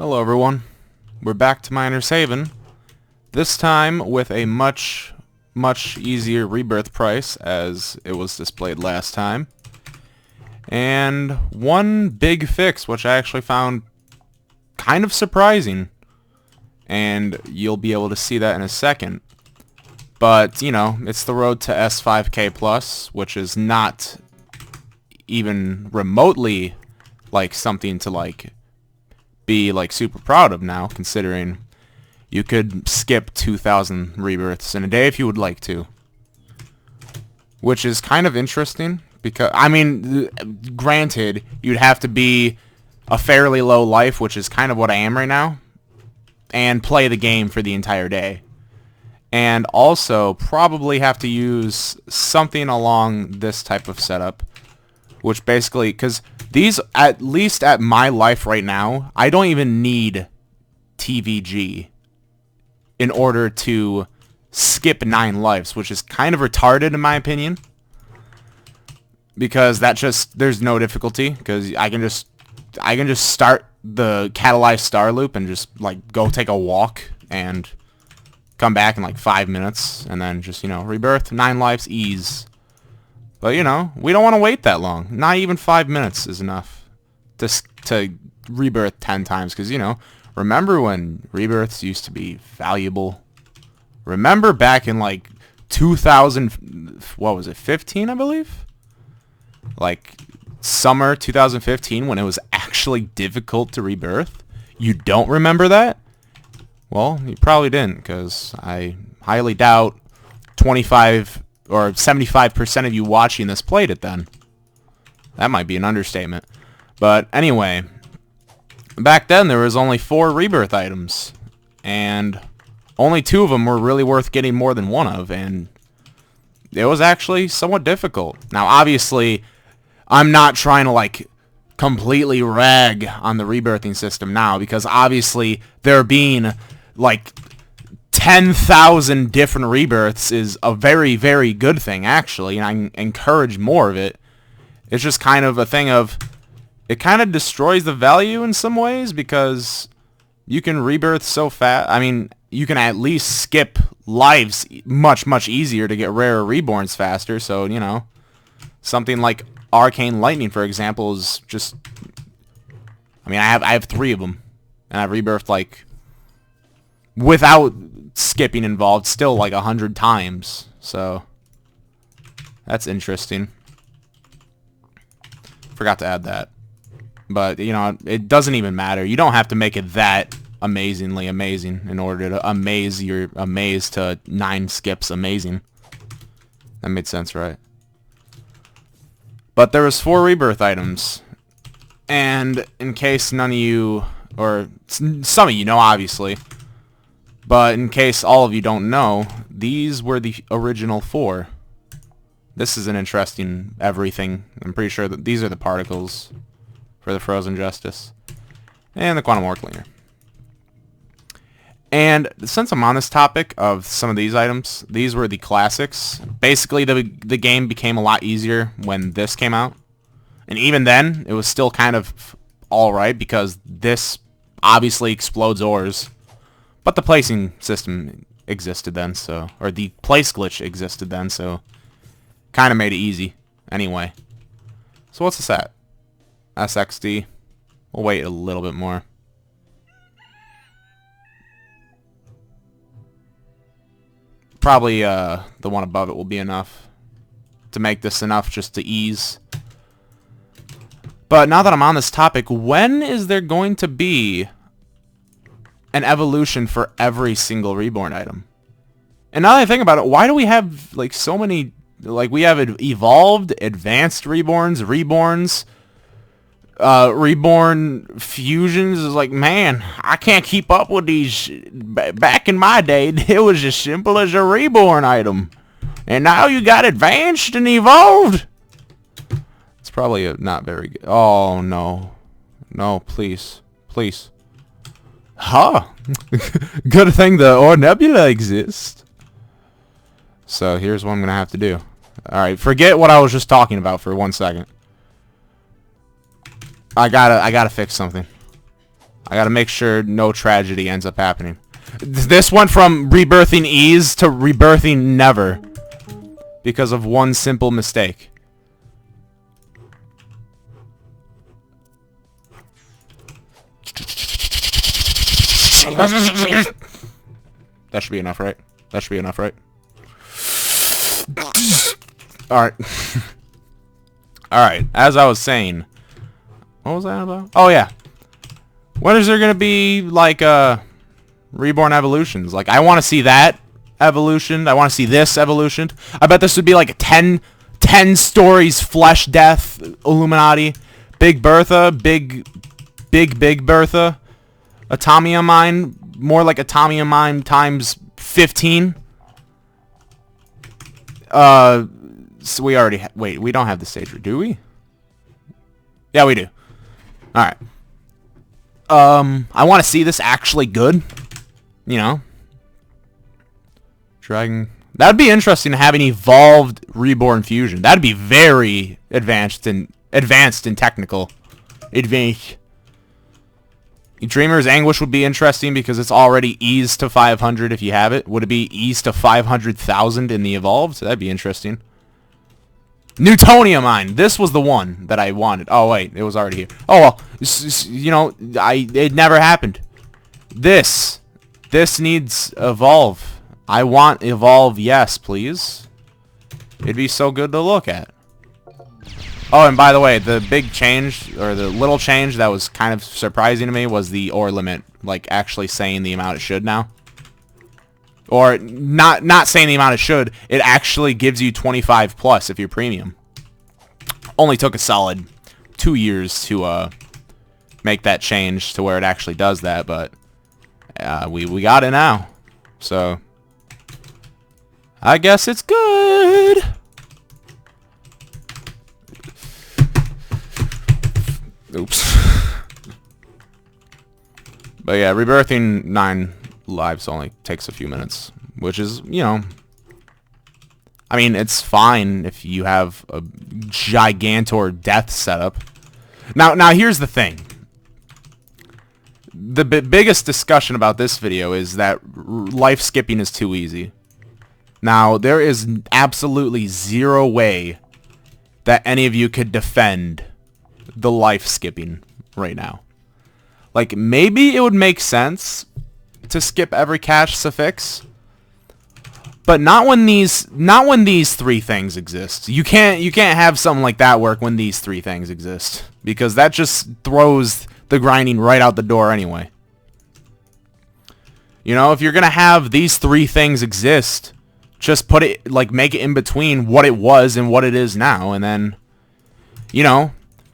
Hello everyone, we're back to Miner's Haven, this time with a much easier rebirth price as it was displayed last time, and one big fix which I actually found kind of surprising, and you'll be able to see that in a second. But, you know, it's the road to S5K Plus, which is not even remotely like something to be super proud of now, considering you could skip 2,000 rebirths in a day if you would like to, which is kind of interesting because, I mean, granted, you'd have to be a fairly low life, which is kind of what I am right now, and play the game for the entire day, and also probably have to use something along this type of setup, which basically, because these, at least at my life right now, I don't even need TVG in order to skip 9 lives, which is kind of retarded in my opinion, because there's no difficulty, because I can just start the catalyzed star loop and just go take a walk and come back in 5 minutes, and then just, rebirth, 9 lives, ease. But, we don't want to wait that long. Not even 5 minutes is enough to rebirth 10 times. Because, remember when rebirths used to be valuable? Remember back in, 2000, what was it, 15, I believe? Summer 2015, when it was actually difficult to rebirth? You don't remember that? Well, you probably didn't, because I highly doubt 25 or 75% of you watching this played it then. That might be an understatement. But anyway, back then there was only 4 rebirth items, and only 2 of them were really worth getting more than 1 of, and it was actually somewhat difficult. Now, obviously, I'm not trying to completely rag on the rebirthing system now, because obviously there being 10,000 different rebirths is a very, very good thing, actually, and I encourage more of it. It's just kind of a thing of, it kind of destroys the value in some ways, because you can rebirth so fast. I mean, you can at least skip lives much easier to get rarer reborns faster, so, something like Arcane Lightning, for example, is just, I mean, I have 3 of them, and I've rebirthed, without skipping involved, still 100 times, so that's interesting. Forgot to add that, but it doesn't even matter. You don't have to make it that amazingly amazing in order to amaze your amaze to 9 skips amazing. That made sense, right? But there was 4 rebirth items, and in case none of you, or some of you know, obviously, but in case all of you don't know, these were the original 4. This is an interesting everything. I'm pretty sure that these are the particles for the Frozen Justice. And the Quantum Ore Cleaner. And since I'm on this topic of some of these items, these were the classics. Basically, the game became a lot easier when this came out. And even then, it was still kind of alright, because this obviously explodes ores. But the placing system existed then, so, or the place glitch existed then, so kind of made it easy. Anyway, so what's this at? SXD. We'll wait a little bit more. Probably the one above it will be enough to make this enough just to ease. But now that I'm on this topic, when is there going to be an evolution for every single reborn item? And now that I think about it, why do we have so many, we have evolved, advanced reborns, reborn fusions? Is man, I can't keep up with these. Back in my day, it was as simple as a reborn item, and now you got advanced and evolved. It's probably not very good. Oh no, please. Huh. Good thing the Ore Nebula exists. So here's what I'm gonna have to do. Alright, forget what I was just talking about for 1 second. I gotta fix something. I gotta make sure no tragedy ends up happening. This went from rebirthing ease to rebirthing never. Because of one simple mistake. That should be enough, right? That should be enough, right? Alright. Alright, as I was saying. What was that about? Oh, yeah. When is there gonna be, like, Reborn evolutions? Like, I want to see that evolution. I want to see this evolution. I bet this would be like a 10 stories Flesh Death Illuminati. Big Bertha. Big Bertha. Atomia Mine. More like Atomia Mine times 15. So we already... wait, we don't have the stage, do we? Yeah, we do. Alright. I want to see this actually good. You know? Dragon... That'd be interesting to have an evolved Reborn Fusion. That'd be very advanced and technical. Advanced. Dreamer's Anguish would be interesting because it's already eased to 500 if you have it. Would it be eased to 500,000 in the evolved? That'd be interesting. Newtonia Mine. This was the one that I wanted. Oh wait, it was already here. Oh well, you know, it never happened. This needs evolve. I want evolve, yes, please. It'd be so good to look at. Oh, and by the way, the big change, or the little change that was kind of surprising to me was the ore limit, like actually saying the amount it should now. Or not saying the amount it should, it actually gives you 25 plus if you're premium. Only took a solid 2 years to make that change to where it actually does that, but we got it now. So I guess it's good. Oops. But yeah, rebirthing 9 lives only takes a few minutes, which is, you know, I mean, it's fine if you have a Gigantor death setup. Now here's the thing. The biggest discussion about this video is that life skipping is too easy. Now, there is absolutely zero way that any of you could defend the life skipping right now. Like, maybe it would make sense to skip every cash suffix, but not when these 3 things exist. You can't have something like that work when these 3 things exist, because that just throws the grinding right out the door anyway. You know, if you're gonna have these 3 things exist, just put it, like, make it in between what it was and what it is now, and then, you know,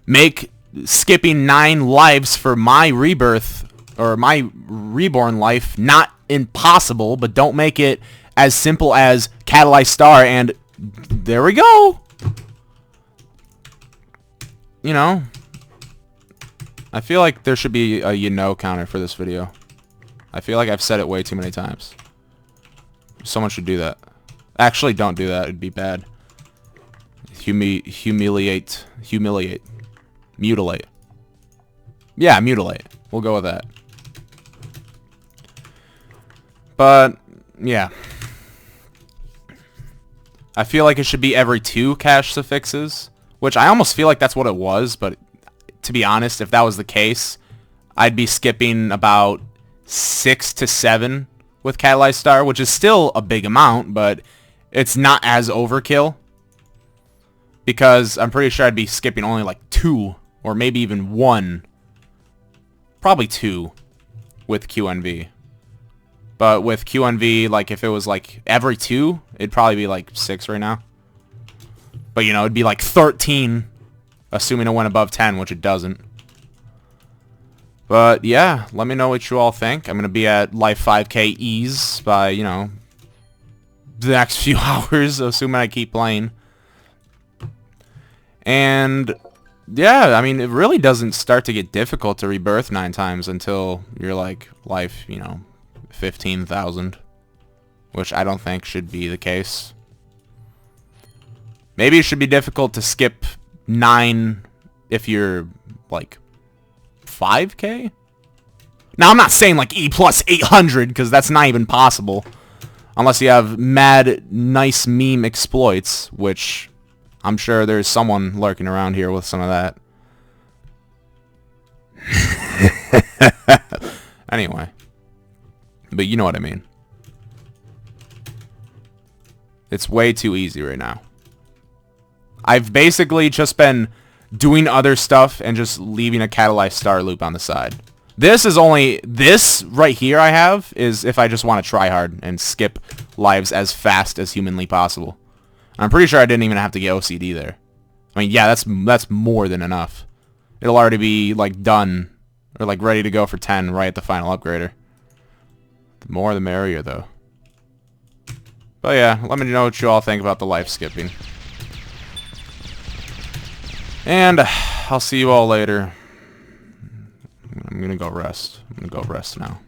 make skipping 9 lives for my rebirth or my reborn life not impossible, but don't make it as simple as Catalyze Star and there we go. You know, I feel like there should be a you know counter for this video. I feel like I've said it way too many times. Someone should do that. Actually, don't do that. It'd be bad. Humiliate. Mutilate. Yeah, mutilate. We'll go with that. But, yeah. I feel like it should be every 2 cash suffixes, which I almost feel like that's what it was, but to be honest, if that was the case, I'd be skipping about 6 to 7 with Catalyze Star, which is still a big amount, but it's not as overkill. Because I'm pretty sure I'd be skipping only like 2, or maybe even 1. Probably 2 with QNV. But with QNV, like if it was like every 2, it'd probably be like 6 right now. But you know, it'd be like 13, assuming it went above 10, which it doesn't. But yeah, let me know what you all think. I'm going to be at Life 5K ease by, you know, the next few hours, assuming I keep playing. And yeah, I mean, it really doesn't start to get difficult to rebirth 9 times until you're like life, you know, 15,000, which I don't think should be the case. Maybe it should be difficult to skip 9 if you're like 5K? Now, I'm not saying like E plus 800, because that's not even possible. Unless you have mad, nice meme exploits, which I'm sure there's someone lurking around here with some of that. Anyway. But you know what I mean. It's way too easy right now. I've basically just been doing other stuff and just leaving a catalyzed star loop on the side. This right here I have is if I just want to try hard and skip lives as fast as humanly possible. I'm pretty sure I didn't even have to get OCD there. I mean, yeah, that's more than enough. It'll already be like done or like ready to go for 10 right at the final upgrader. The more the merrier though. But yeah, let me know what you all think about the life skipping. And I'll see you all later. I'm gonna go rest. I'm gonna go rest now.